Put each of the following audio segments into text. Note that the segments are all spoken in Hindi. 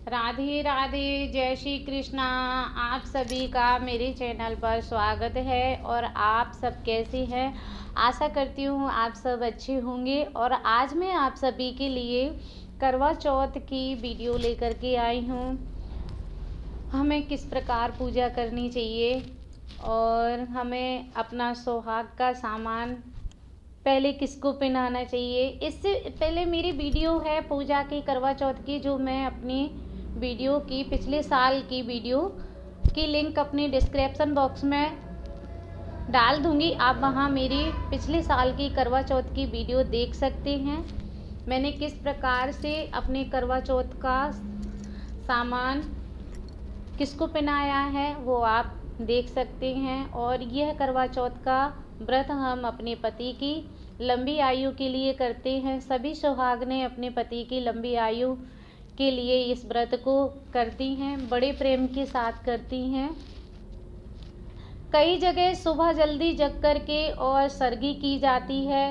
राधे राधे, जय श्री कृष्णा। आप सभी का मेरे चैनल पर स्वागत है। और आप सब कैसे हैं? आशा करती हूँ आप सब अच्छे होंगे। और आज मैं आप सभी के लिए करवा चौथ की वीडियो लेकर के आई हूँ। हमें किस प्रकार पूजा करनी चाहिए और हमें अपना सुहाग का सामान पहले किसको पहनाना चाहिए। इससे पहले मेरी वीडियो है पूजा की, करवा चौथ की, जो मैं अपनी वीडियो की पिछले साल की वीडियो की लिंक अपने डिस्क्रिप्शन बॉक्स में डाल दूंगी। आप वहां मेरी पिछले साल की करवा चौथ की वीडियो देख सकते हैं। मैंने किस प्रकार से अपने करवा चौथ का सामान किसको पहनाया है वो आप देख सकते हैं। और यह करवा चौथ का व्रत हम अपने पति की लंबी आयु के लिए करते हैं। सभी सुहागनें अपने पति की लंबी आयु के लिए इस व्रत को करती हैं, बड़े प्रेम के साथ करती हैं। कई जगह सुबह जल्दी जग करके और सरगी की जाती है।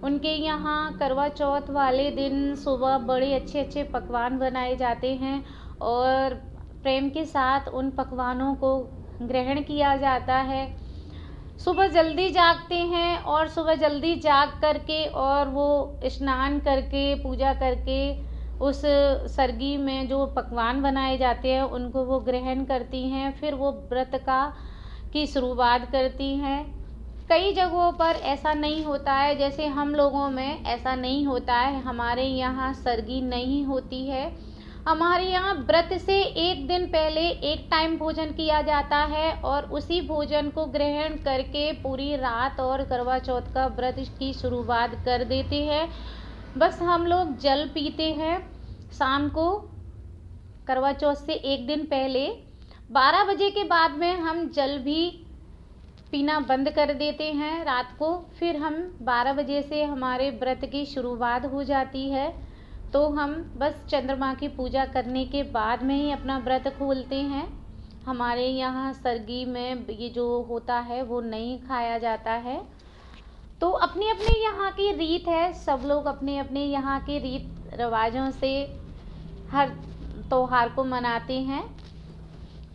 उनके यहाँ करवा चौथ वाले दिन सुबह बड़े अच्छे अच्छे पकवान बनाए जाते हैं और प्रेम के साथ उन पकवानों को ग्रहण किया जाता है। सुबह जल्दी जागते हैं और सुबह जल्दी जाग करके और वो स्नान करके पूजा करके उस सरगी में जो पकवान बनाए जाते हैं उनको वो ग्रहण करती हैं। फिर वो व्रत की शुरुआत करती हैं। कई जगहों पर ऐसा नहीं होता है, जैसे हम लोगों में ऐसा नहीं होता है। हमारे यहाँ सरगी नहीं होती है। हमारे यहाँ व्रत से एक दिन पहले एक टाइम भोजन किया जाता है और उसी भोजन को ग्रहण करके पूरी रात और करवा चौथ का व्रत की शुरुआत कर देते हैं। बस हम लोग जल पीते हैं। शाम को करवा चौथ से एक दिन पहले 12 बजे के बाद में हम जल भी पीना बंद कर देते हैं रात को। फिर हम 12 बजे से हमारे व्रत की शुरुआत हो जाती है। तो हम बस चंद्रमा की पूजा करने के बाद में ही अपना व्रत खोलते हैं। हमारे यहाँ सरगी में ये जो होता है वो नहीं खाया जाता है। तो अपनी अपनी यहाँ की रीत है। सब लोग अपने अपने यहाँ के रीत रिवाजों से हर त्योहार को मनाते हैं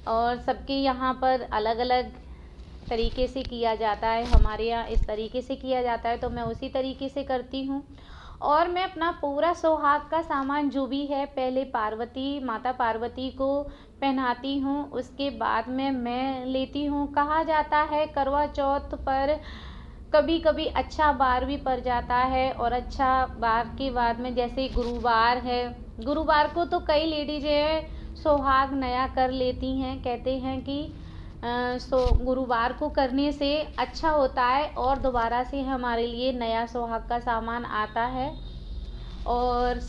और सबके यहाँ पर अलग अलग तरीके से किया जाता है। हमारे यहाँ इस तरीके से किया जाता है तो मैं उसी तरीके से करती हूँ। और मैं अपना पूरा सुहाग का सामान जो भी है पहले माता पार्वती को पहनाती हूँ, उसके बाद में मैं लेती हूँ। कहा जाता है करवा चौथ पर कभी कभी अच्छा बार भी पड़ जाता है और अच्छा बार के बाद में जैसे गुरुवार है, गुरुवार को तो कई लेडीज सुहाग नया कर लेती हैं। कहते हैं कि गुरुवार को करने से अच्छा होता है और दोबारा से हमारे लिए नया सुहाग का सामान आता है। और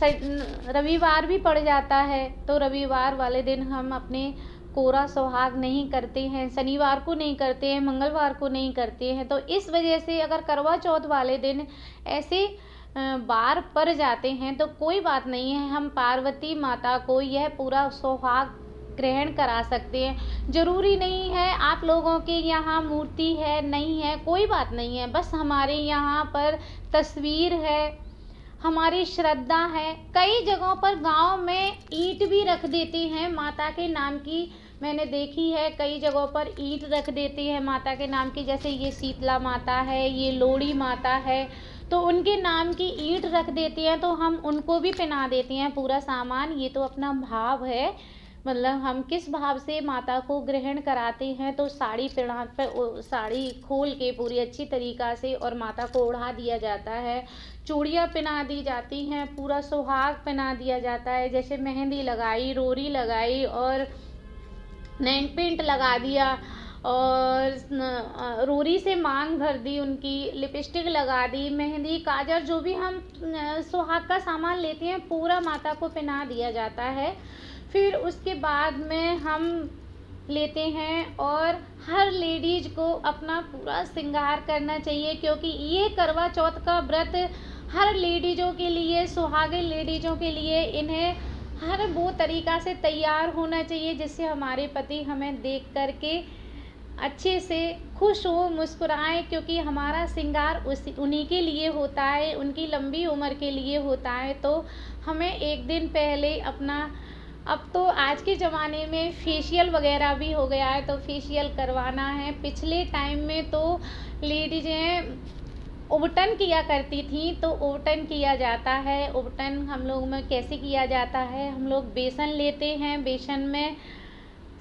रविवार भी पड़ जाता है तो रविवार वाले दिन हम अपने कोरा सुहाग नहीं करते हैं, शनिवार को नहीं करते हैं, मंगलवार को नहीं करते हैं। तो इस वजह से अगर करवा चौथ वाले दिन ऐसे बार पड़ जाते हैं तो कोई बात नहीं है, हम पार्वती माता को यह पूरा सुहाग ग्रहण करा सकते हैं। जरूरी नहीं है आप लोगों के यहाँ मूर्ति है नहीं है, कोई बात नहीं है। बस हमारे यहाँ पर तस्वीर है, हमारी श्रद्धा है। कई जगहों पर गांव में ईंट भी रख देते हैं माता के नाम की, मैंने देखी है। कई जगहों पर ईंट रख देते हैं माता के नाम की, जैसे ये शीतला माता है, ये लोड़ी माता है, तो उनके नाम की ईंट रख देती हैं तो हम उनको भी पहना देते हैं पूरा सामान। ये तो अपना भाव है, मतलब हम किस भाव से माता को ग्रहण कराते हैं। तो साड़ी खोल के पूरी अच्छी तरीक़ा से और माता को ओढ़ा दिया जाता है, चूड़ियाँ पहना दी जाती हैं, पूरा सुहाग पहना दिया जाता है। जैसे मेहंदी लगाई, रोरी लगाई और नेल पेंट लगा दिया और रोरी से मांग भर दी, उनकी लिपस्टिक लगा दी, मेहंदी, काजल, जो भी हम सुहाग का सामान लेते हैं पूरा माता को पहना दिया जाता है। फिर उसके बाद में हम लेते हैं और हर लेडीज को अपना पूरा श्रृंगार करना चाहिए, क्योंकि ये करवा चौथ का व्रत हर लेडीज़ों के लिए, सुहागिन लेडीज़ों के लिए, इन्हें हर वो तरीक़ा से तैयार होना चाहिए जिससे हमारे पति हमें देख करके अच्छे से खुश हो, मुस्कुराएं। क्योंकि हमारा श्रृंगार उन्हीं के लिए होता है, उनकी लंबी उम्र के लिए होता है। तो हमें एक दिन पहले अपना अब तो आज के ज़माने में फेशियल वगैरह भी हो गया है, तो फेशियल करवाना है। पिछले टाइम में तो लेडीज़ें उबटन किया करती थी, तो उबटन किया जाता है। उबटन हम लोग में कैसे किया जाता है, हम लोग बेसन लेते हैं, बेसन में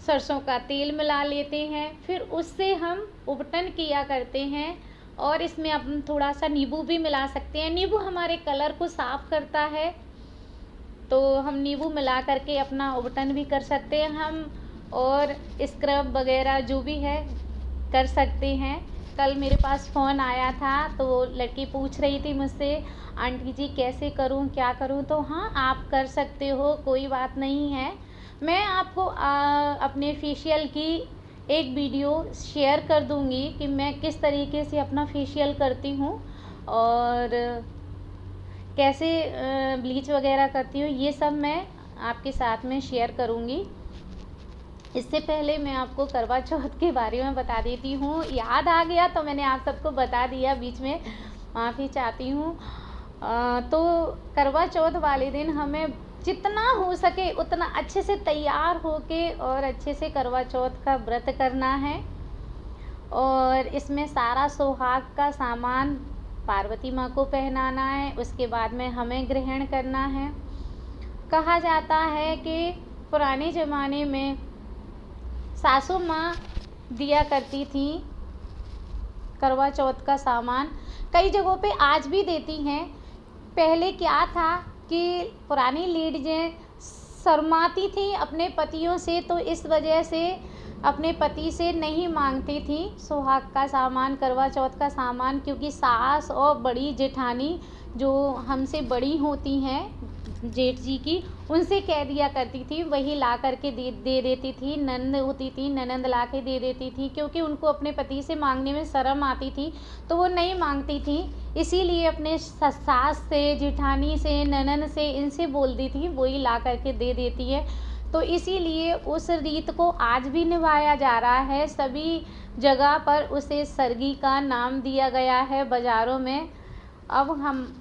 सरसों का तेल मिला लेते हैं, फिर उससे हम उबटन किया करते हैं। और इसमें हम थोड़ा सा नींबू भी मिला सकते हैं। नींबू हमारे कलर को साफ़ करता है, तो हम नींबू मिला करके अपना उबटन भी कर सकते हैं हम। और स्क्रब वगैरह जो भी है कर सकते हैं। कल मेरे पास फ़ोन आया था, तो लड़की पूछ रही थी मुझसे, आंटी जी कैसे करूं, क्या करूं। तो हाँ, आप कर सकते हो, कोई बात नहीं है। मैं आपको अपने फेशियल की एक वीडियो शेयर कर दूंगी कि मैं किस तरीके से अपना फेशियल करती हूँ और कैसे ब्लीच वगैरह करती हूँ, ये सब मैं आपके साथ में शेयर करूँगी। इससे पहले मैं आपको करवा चौथ के बारे में बता देती हूँ। याद आ गया तो मैंने आप सबको बता दिया, बीच में माफ़ी चाहती हूँ। तो करवा चौथ वाले दिन हमें जितना हो सके उतना अच्छे से तैयार होके और अच्छे से करवा चौथ का व्रत करना है। और इसमें सारा सुहाग का सामान पार्वती माँ को पहनाना है, उसके बाद में हमें ग्रहण करना है। कहा जाता है कि पुराने ज़माने में सासू माँ दिया करती थी करवा चौथ का सामान, कई जगहों पे आज भी देती हैं। पहले क्या था कि पुरानी लेडीज़ें शर्माती थी अपने पतियों से, तो इस वजह से अपने पति से नहीं मांगती थी सुहाग का सामान, करवा चौथ का सामान, क्योंकि सास और बड़ी जेठानी जो हमसे बड़ी होती हैं, जेठ जी की, उनसे कह दिया करती थी, वही ला करके दे देती थी। ननद होती थी, ननद ला के दे देती थी, क्योंकि उनको अपने पति से मांगने में शर्म आती थी, तो वो नहीं मांगती थी। इसीलिए अपने सास से, जेठानी से, ननद से, इनसे बोलती थी, वही ला करके दे देती है। तो इसीलिए उस रीत को आज भी निभाया जा रहा है। सभी जगह पर उसे सरगी का नाम दिया गया है बाज़ारों में। अब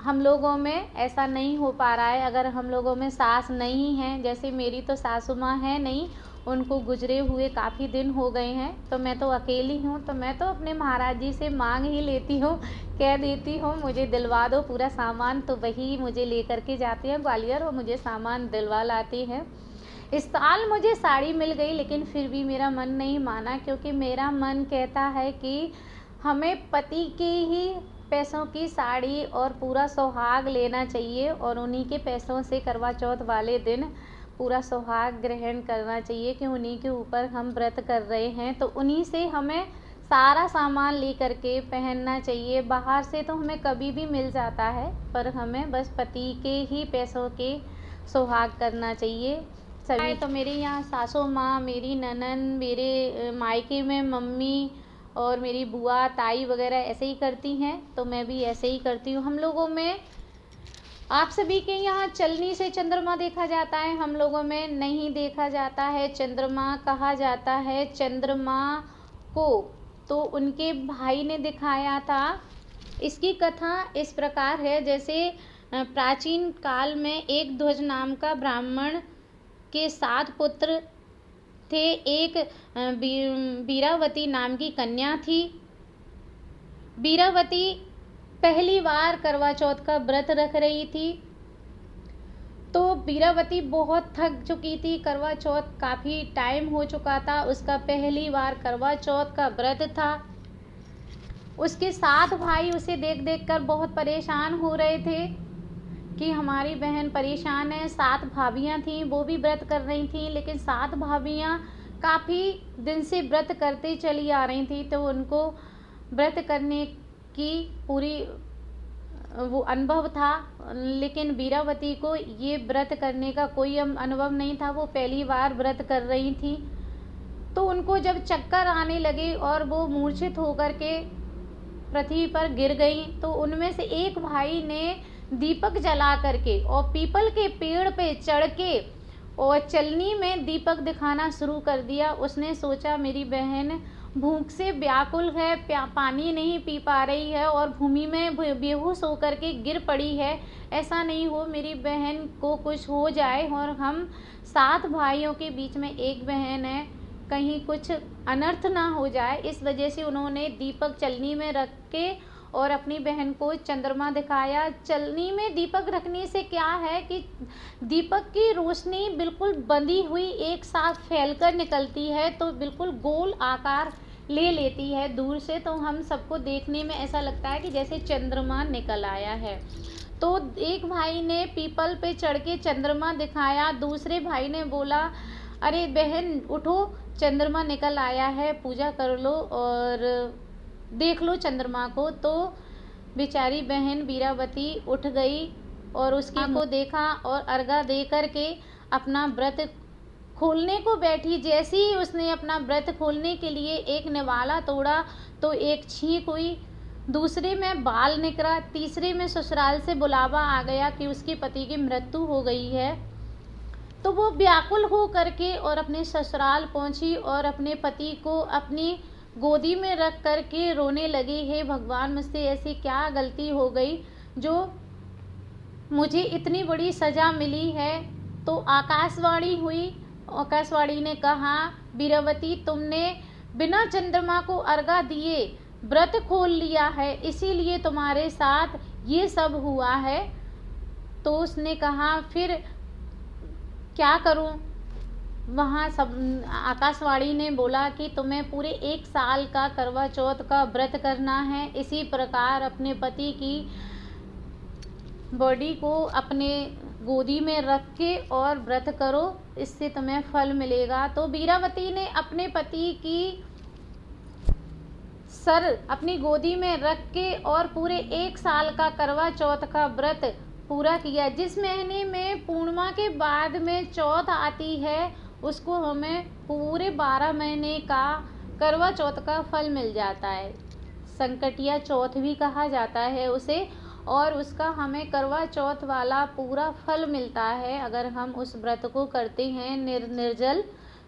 हम लोगों में ऐसा नहीं हो पा रहा है। अगर हम लोगों में सास नहीं है, जैसे मेरी तो सासू माँ है नहीं, उनको गुजरे हुए काफ़ी दिन हो गए हैं, तो मैं तो अकेली हूँ। तो मैं तो अपने महाराज जी से मांग ही लेती हूँ, कह देती हूँ मुझे दिलवा दो पूरा सामान, तो वही मुझे लेकर के जाते हैं ग्वालियर और मुझे सामान दिलवा लाते हैं। इस साल मुझे साड़ी मिल गई, लेकिन फिर भी मेरा मन नहीं माना, क्योंकि मेरा मन कहता है कि हमें पति के ही पैसों की साड़ी और पूरा सुहाग लेना चाहिए, और उन्हीं के पैसों से करवा चौथ वाले दिन पूरा सुहाग ग्रहण करना चाहिए, कि उन्हीं के ऊपर हम व्रत कर रहे हैं, तो उन्हीं से हमें सारा सामान ले करके पहनना चाहिए। बाहर से तो हमें कभी भी मिल जाता है, पर हमें बस पति के ही पैसों के सुहाग करना चाहिए सभी। तो मेरे यहाँ सासू माँ, मेरी ननद, मेरे मायके में मम्मी और मेरी बुआ, ताई वगैरह ऐसे ही करती हैं, तो मैं भी ऐसे ही करती हूँ। हम लोगों में, आप सभी के यहाँ चलनी से चंद्रमा देखा जाता है, हम लोगों में नहीं देखा जाता है चंद्रमा। कहा जाता है चंद्रमा को तो उनके भाई ने दिखाया था। इसकी कथा इस प्रकार है, जैसे प्राचीन काल में एक ध्वज नाम का ब्राह्मण के 7 पुत्र थे। एक बीरावती नाम की कन्या थी। बीरावती पहली बार करवा चौथ का व्रत रख रही थी, तो बीरावती बहुत थक चुकी थी। करवा चौथ काफ़ी टाइम हो चुका था, उसका पहली बार करवा चौथ का व्रत था। उसके 7 भाई उसे देख देख कर बहुत परेशान हो रहे थे कि हमारी बहन परेशान है। 7 भाभियाँ थीं, वो भी व्रत कर रही थीं, लेकिन 7 भाभियाँ काफ़ी दिन से व्रत करते चली आ रही थी, तो उनको व्रत करने की पूरी वो अनुभव था, लेकिन बीरावती को ये व्रत करने का कोई अनुभव नहीं था। वो पहली बार व्रत कर रही थी, तो उनको जब चक्कर आने लगे और वो मूर्छित होकर के पृथ्वी पर गिर गई, तो उनमें से एक भाई ने दीपक जला करके और पीपल के पेड़ पे चढ़ के और चलनी में दीपक दिखाना शुरू कर दिया। उसने सोचा मेरी बहन भूख से व्याकुल है, पानी नहीं पी पा रही है और भूमि में बेहोश होकर के गिर पड़ी है। ऐसा नहीं हो मेरी बहन को कुछ हो जाए, और हम 7 भाइयों के बीच में एक बहन है, कहीं कुछ अनर्थ ना हो जाए। इस वजह से उन्होंने दीपक चलनी में रख के और अपनी बहन को चंद्रमा दिखाया। चलनी में दीपक रखने से क्या है कि दीपक की रोशनी बिल्कुल बंधी हुई एक साथ फैलकर निकलती है, तो बिल्कुल गोल आकार ले लेती है दूर से, तो हम सबको देखने में ऐसा लगता है कि जैसे चंद्रमा निकल आया है। तो एक भाई ने पीपल पे चढ़ के चंद्रमा दिखाया, दूसरे भाई ने बोला अरे बहन उठो, चंद्रमा निकल आया है, पूजा कर लो और देख लो चंद्रमा को। तो बेचारी बहन वीरावती उठ गई और उसकी को देखा और अर्घा दे करके अपना व्रत खोलने को बैठी। जैसे ही उसने अपना व्रत खोलने के लिए एक निवाला तोड़ा तो एक छींक हुई, दूसरे में बाल निकला, तीसरे में ससुराल से बुलावा आ गया कि उसके पति की मृत्यु हो गई है। तो वो व्याकुल हो करके और अपने ससुराल पहुंची और अपने पति को अपनी गोदी में रख करके रोने लगी, हे भगवान मुझसे ऐसी क्या गलती हो गई जो मुझे इतनी बड़ी सज़ा मिली है। तो आकाशवाणी हुई, आकाशवाणी ने कहा वीरावती तुमने बिना चंद्रमा को अर्घा दिए व्रत खोल लिया है, इसीलिए तुम्हारे साथ ये सब हुआ है। तो उसने कहा फिर क्या करूं? वहाँ सब आकाशवाणी ने बोला कि तुम्हें पूरे 1 साल का करवा चौथ का व्रत करना है, इसी प्रकार अपने पति की बॉडी को अपने गोदी में रख के और व्रत करो, इससे तुम्हें फल मिलेगा। तो वीरावती ने अपने पति की सर अपनी गोदी में रख के और पूरे 1 साल का करवा चौथ का व्रत पूरा किया। जिस महीने में पूर्णिमा के बाद में चौथ आती है उसको हमें पूरे 12 महीने का करवा चौथ का फल मिल जाता है। संकटिया चौथ भी कहा जाता है उसे, और उसका हमें करवा चौथ वाला पूरा फल मिलता है। अगर हम उस व्रत को करते हैं निर्जल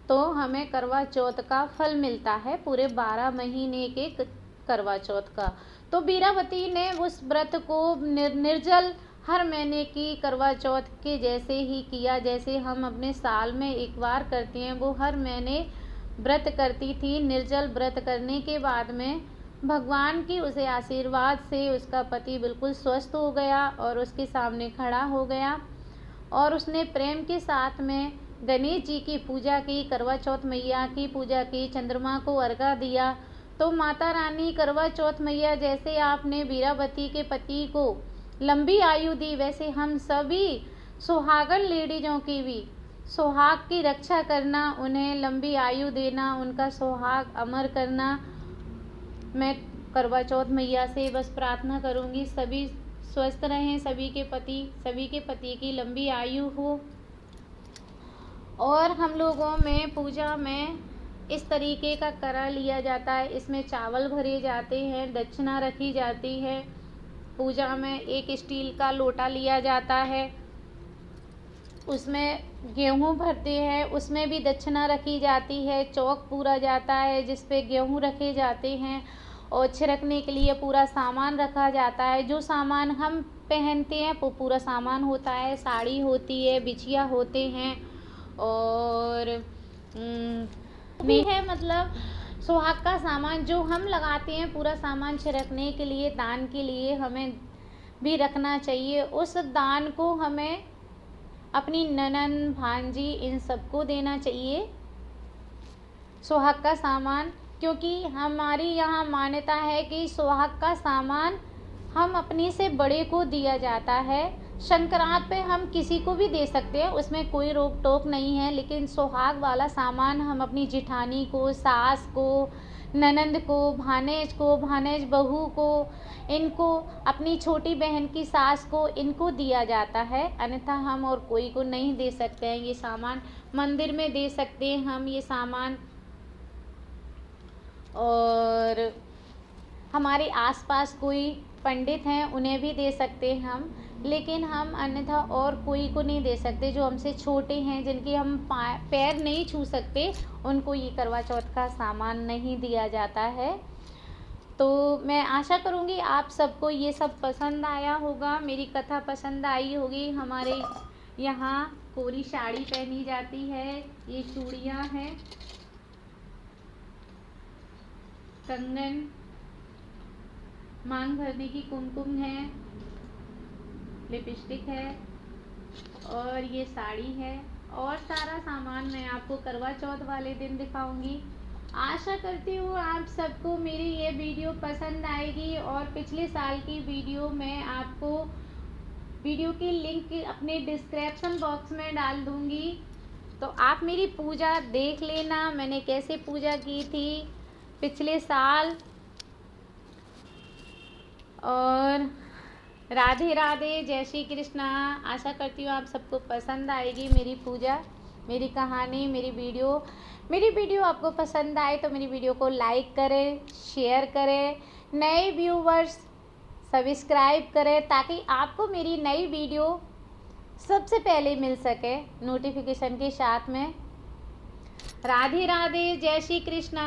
तो हमें करवा चौथ का फल मिलता है पूरे 12 महीने के करवा चौथ का। तो वीरावती ने उस व्रत को निर्जल हर महीने की करवा चौथ के जैसे ही किया, जैसे हम अपने साल में एक बार करते हैं, वो हर महीने व्रत करती थी। निर्जल व्रत करने के बाद में भगवान की उसे आशीर्वाद से उसका पति बिल्कुल स्वस्थ हो गया और उसके सामने खड़ा हो गया, और उसने प्रेम के साथ में गणेश जी की पूजा की, करवा चौथ मैया की पूजा की, चंद्रमा को अर्घा दिया। तो माता रानी करवा चौथ मैया जैसे आपने वीरावती के पति को लंबी आयु दी, वैसे हम सभी सुहागन लेडीजों की भी सुहाग की रक्षा करना, उन्हें लंबी आयु देना, उनका सुहाग अमर करना। मैं करवा चौथ मैया से बस प्रार्थना करूंगी सभी स्वस्थ रहें, सभी के पति की लंबी आयु हो। और हम लोगों में पूजा में इस तरीके का करा लिया जाता है, इसमें चावल भरे जाते हैं, दक्षिणा रखी जाती है। पूजा में एक स्टील का लोटा लिया जाता है, उसमें गेहूं भरते हैं, उसमें भी दक्षिणा रखी जाती है। चौक पूरा जाता है जिस पे गेहूं रखे जाते हैं, और छिड़कने के लिए पूरा सामान रखा जाता है। जो सामान हम पहनते हैं वो पूरा सामान होता है, साड़ी होती है, बिछिया होते हैं, और भी है मतलब सुहाग का सामान जो हम लगाते हैं, पूरा सामान छिड़कने के लिए, दान के लिए हमें भी रखना चाहिए। उस दान को हमें अपनी ननन भांजी इन सबको देना चाहिए, सुहाग का सामान। क्योंकि हमारी यहाँ मान्यता है कि सुहाग का सामान हम अपने से बड़े को दिया जाता है। संक्रांत पे हम किसी को भी दे सकते हैं, उसमें कोई रोक टोक नहीं है, लेकिन सुहाग वाला सामान हम अपनी जिठानी को, सास को, ननंद को, भानेज बहू को, इनको, अपनी छोटी बहन की सास को, इनको दिया जाता है। अन्यथा हम और कोई को नहीं दे सकते हैं ये सामान। मंदिर में दे सकते हैं हम ये सामान, और हमारे आसपास कोई पंडित हैं उन्हें भी दे सकते हैं हम, लेकिन हम अन्यथा और कोई को नहीं दे सकते। जो हमसे छोटे हैं, जिनके हम पैर नहीं छू सकते, उनको ये करवा चौथ का सामान नहीं दिया जाता है। तो मैं आशा करूँगी आप सबको ये सब पसंद आया होगा, मेरी कथा पसंद आई होगी। हमारे यहाँ कोरी साड़ी पहनी जाती है, ये चूड़ियाँ हैं, कंगन, मांग भरने की कुमकुम है, लिपस्टिक है और ये साड़ी है, और सारा सामान मैं आपको करवा चौथ वाले दिन दिखाऊंगी। आशा करती हूँ आप सबको मेरी ये वीडियो पसंद आएगी, और पिछले साल की वीडियो मैं आपको वीडियो की लिंक अपने डिस्क्रिप्शन बॉक्स में डाल दूंगी, तो आप मेरी पूजा देख लेना, मैंने कैसे पूजा की थी पिछले साल। और राधे राधे, जय श्री कृष्णा। आशा करती हूँ आप सबको पसंद आएगी मेरी पूजा, मेरी कहानी, मेरी वीडियो आपको पसंद आए तो मेरी वीडियो को लाइक करें, शेयर करें, नए व्यूवर्स सब्सक्राइब करें, ताकि आपको मेरी नई वीडियो सबसे पहले मिल सके नोटिफिकेशन के साथ में। राधे राधे, जय श्री कृष्णा।